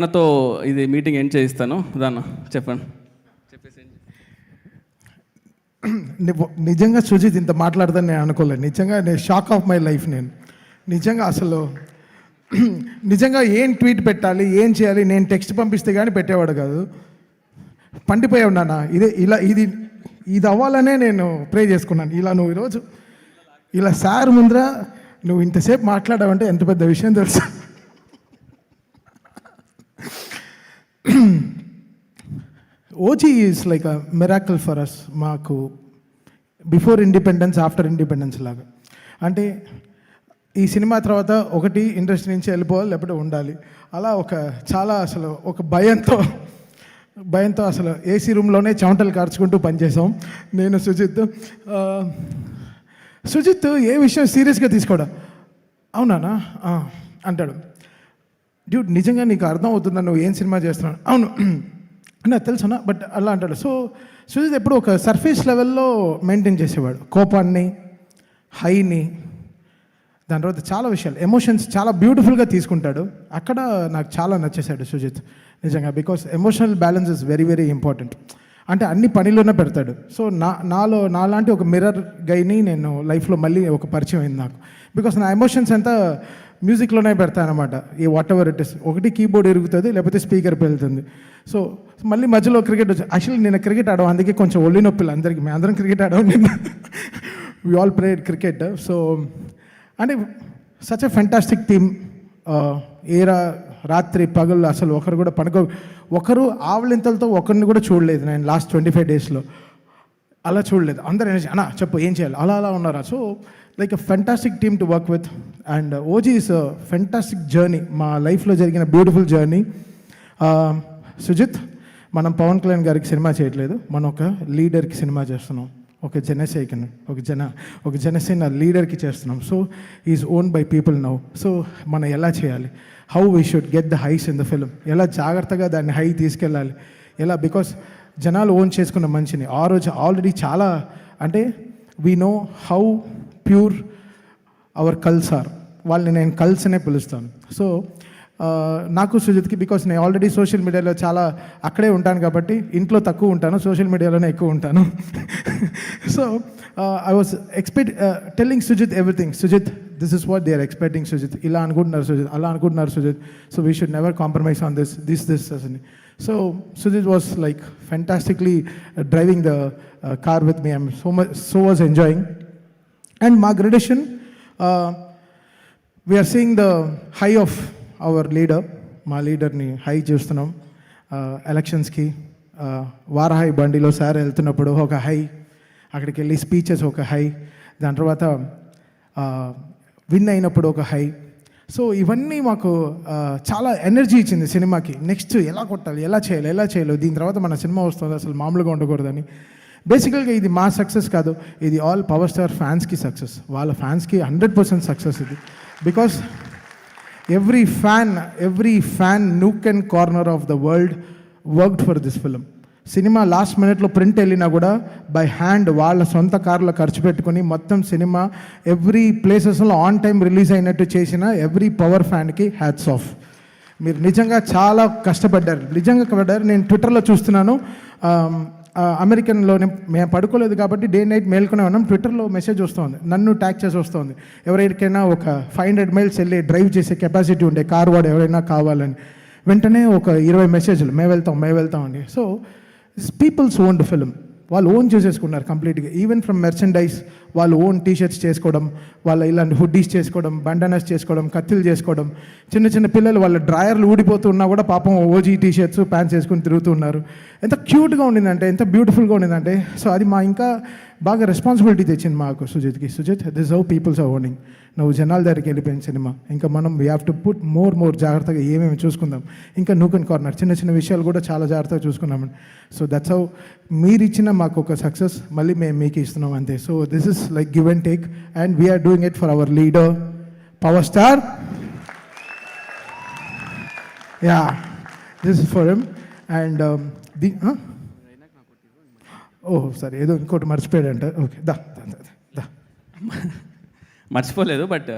నాతో ఇది meeting end చేయిస్తాను. దాన్న చెప్పండి. నిజంగా సుజిత్ ఇంత మాట్లాడదని నేను అనుకోలేదు. నిజంగా నేను షాక్ ఆఫ్ మై లైఫ్. నేను నిజంగా అసలు నిజంగా ఏం ట్వీట్ పెట్టాలి, ఏం చేయాలి, నేను టెక్స్ట్ పంపిస్తే కానీ పెట్టేవాడు కాదు. పండిపోయి ఉన్నానా ఇది అవ్వాలనే నేను ప్రే చేసుకున్నాను. ఇలా నువ్వు ఈరోజు ఇలా సార్ ముందర నువ్వు ఇంతసేపు మాట్లాడావంటే ఎంత పెద్ద విషయం తెలుసు. OG is like a miracle for us. మాకు బిఫోర్ ఇండిపెండెన్స్, ఆఫ్టర్ ఇండిపెండెన్స్ లాగా. అంటే ఈ సినిమా తర్వాత ఒకటి ఇండస్ట్రీ నుంచి వెళ్ళిపోవాలి, లేకపోతే ఉండాలి. అలా చాలా అసలు ఒక భయంతో అసలు ఏసీ రూమ్లోనే చెమటలు కార్చుకుంటూ పనిచేసాం నేను సుజిత్ ఏ విషయం సీరియస్గా తీసుకోడా. అవునా అంటాడు. డ్యూడ్ నిజంగా నీకు అర్థం అవుతుందా నువ్వు ఏం సినిమా చేస్తున్నావు? అవును నాకు తెలుసునా, బట్ అలా అంటాడు. సో సుజిత్ ఎప్పుడు ఒక సర్ఫేస్ లెవెల్లో మెయింటైన్ చేసేవాడు. కోపాన్ని, హైని, దాని తర్వాత చాలా విషయాలు, ఎమోషన్స్ చాలా బ్యూటిఫుల్గా తీసుకుంటాడు. అక్కడ నాకు చాలా నచ్చేశాడు సుజిత్ నిజంగా. Because emotional balance is very very important. అంటే అన్ని పనిలోనే పెడతాడు. సో నాలాంటి ఒక మిర్రర్ గైని నేను లైఫ్లో మళ్ళీ ఒక పరిచయం అయింది నాకు. బికాస్ నా ఎమోషన్స్ అంతా మ్యూజిక్లోనే పెడతాను అనమాట. ఈ వాట్ ఎవర్ ఇట్ ఇస్. ఒకటి కీబోర్డ్ ఇరుగుతుంది, లేకపోతే స్పీకర్ వెళ్తుంది. సో మళ్ళీ మధ్యలో క్రికెట్ వచ్చి, యాక్చువల్లీ నేను క్రికెట్ ఆడాం, అందుకే కొంచెం ఒళ్ళి నొప్పిలు అందరికీ. మేము అందరం క్రికెట్ ఆడాం, నిన్న we all played cricket. So అంటే సచ్ ఎ ఫెంటాస్టిక్ టీమ్. రాత్రి పగలు అసలు ఒకరు కూడా ఒకరు ఆవలింతలతో ఒకరిని కూడా చూడలేదు నేను లాస్ట్ 25 డేస్లో. అలా చూడలేదు. అందరూ ఎనర్జీ అన్నా చెప్పు ఏం చేయాలి, అలా ఉన్నారా. So like a fantastic team to work with. And OG is a fantastic journey, మా లైఫ్లో జరిగిన బ్యూటిఫుల్ జర్నీ. సుజిత్, మనం పవన్ కళ్యాణ్ గారికి సినిమా చేయట్లేదు, మనం ఒక లీడర్కి సినిమా చేస్తున్నాం. ఒక జనసేన లీడర్కి చేస్తున్నాం. So is own by people now. So మనం ఎలా చేయాలి, how we should get the highs in the film, ఎలా జాగ్రత్తగా దాన్ని హై తీసుకెళ్ళాలి, ఎలా. బికాస్ జనాలు ఓన్ చేసుకున్న మనిషిని ఆ రోజు ఆల్రెడీ చాలా, అంటే we know how pure our cults are. వాళ్ళని నేను కల్స్ అనే పిలుస్తాను. సో నాకు సుజిత్కి, బికాస్ నేను ఆల్రెడీ సోషల్ మీడియాలో చాలా అక్కడే ఉంటాను కాబట్టి ఇంట్లో తక్కువ ఉంటాను, సోషల్ మీడియాలోనే ఎక్కువ ఉంటాను. So I was telling Sujit everything. Sujit, this is what they are expecting. Sujit ఇలా అనుకుంటున్నారు, సుజిత్ అలా అనుకుంటున్నారు Sujit. So we should never compromise on this అని. So Sujit was like fantastically driving the car with me. I'm so was enjoying. And మా graduation, we are seeing the high of our leader. మా లీడర్ని high చూస్తున్నాం. ఎలక్షన్స్కి వారహై బండిలో సార్ వెళ్తున్నప్పుడు ఒక high, అక్కడికి వెళ్ళి స్పీచెస్ ఒక హై, దాని తర్వాత విన్ అయినప్పుడు ఒక హై. సో ఇవన్నీ మాకు చాలా ఎనర్జీ ఇచ్చింది సినిమాకి. నెక్స్ట్ ఎలా కొట్టాలి, ఎలా చేయాలి, దీని తర్వాత మన సినిమా వస్తుంది, అసలు మామూలుగా ఉండకూడదని. బేసికల్గా ఇది మా సక్సెస్ కాదు, ఇది ఆల్ పవర్ స్టార్ ఫ్యాన్స్కి సక్సెస్. వాళ్ళ ఫ్యాన్స్కి 100% సక్సెస్ ఇది. Because every fan nook and corner of the world worked for this film. Cinema last మినిట్లో ప్రింట్ వెళ్ళినా కూడా బై హ్యాండ్ వాళ్ళ సొంత కార్లో ఖర్చు పెట్టుకుని మొత్తం సినిమా ఎవ్రీ ప్లేసెస్లో ఆన్ టైం రిలీజ్ అయినట్టు చేసిన ఎవ్రీ పవర్ ఫ్యాన్కి హ్యాట్స్ ఆఫ్. మీరు నిజంగా చాలా కష్టపడ్డారు. నేను ట్విట్టర్లో చూస్తున్నాను, అమెరికన్లోనే మేము పడుకోలేదు కాబట్టి డే నైట్ మేల్కొనే ఉన్నాం. ట్విట్టర్లో మెసేజ్ వస్తుంది, నన్ను ట్యాగ్ చేసి వస్తుంది. ఎవరికైనా ఒక 500 మైల్స్ వెళ్ళి డ్రైవ్ చేసే కెపాసిటీ ఉండే కార్ వాడు ఎవరైనా కావాలని, వెంటనే ఒక 20 మెసేజ్లు మేము వెళ్తాం అండి. సో పీపుల్స్ ఓన్డ్ ఫిల్మ్, వాళ్ళు ఓన్ చేసేసుకున్నారు కంప్లీట్గా. ఈవెన్ ఫ్రమ్ మెర్చండైజ్, వాళ్ళు ఓన్ టీషర్ట్స్ చేసుకోవడం, వాళ్ళ ఇలాంటి హుడ్డీస్ చేసుకోవడం, బండనాస్ చేసుకోవడం, కత్తిలు చేసుకోవడం. చిన్న పిల్లలు వాళ్ళ డ్రాయర్లు ఊడిపోతున్నా కూడా పాపం ఓజీ టీషర్ట్స్, ప్యాంట్స్ వేసుకుని తిరుగుతున్నారు. ఎంత క్యూట్గా ఉండిందంటే, ఎంత బ్యూటిఫుల్గా ఉండిందంటే. సో అది మా ఇంకా బాగా రెస్పాన్సిబిలిటీ తెచ్చింది మాకు సుజిత్కి. Sujit, this how peoples are owning. నువ్వు జనాల దగ్గరికి వెళ్ళిపోయింది సినిమా. ఇంకా మనం we have to put more జాగ్రత్తగా ఏమేమి చూసుకుందాం. ఇంకా నూక్ అండ్ కార్నర్ చిన్న విషయాలు కూడా చాలా జాగ్రత్తగా చూసుకున్నామండి. సో దట్స్ హౌ మీరు ఇచ్చిన మాకు ఒక సక్సెస్ మళ్ళీ మేము మీకు ఇస్తున్నాం అంతే. So this is like give and take, and we are doing it for our leader power star. Yeah, this is for him. And సరే, ఏదో ఇంకోటి మర్చిపోయాడంట. ఓకే, దా మర్చిపోలేదు, బట్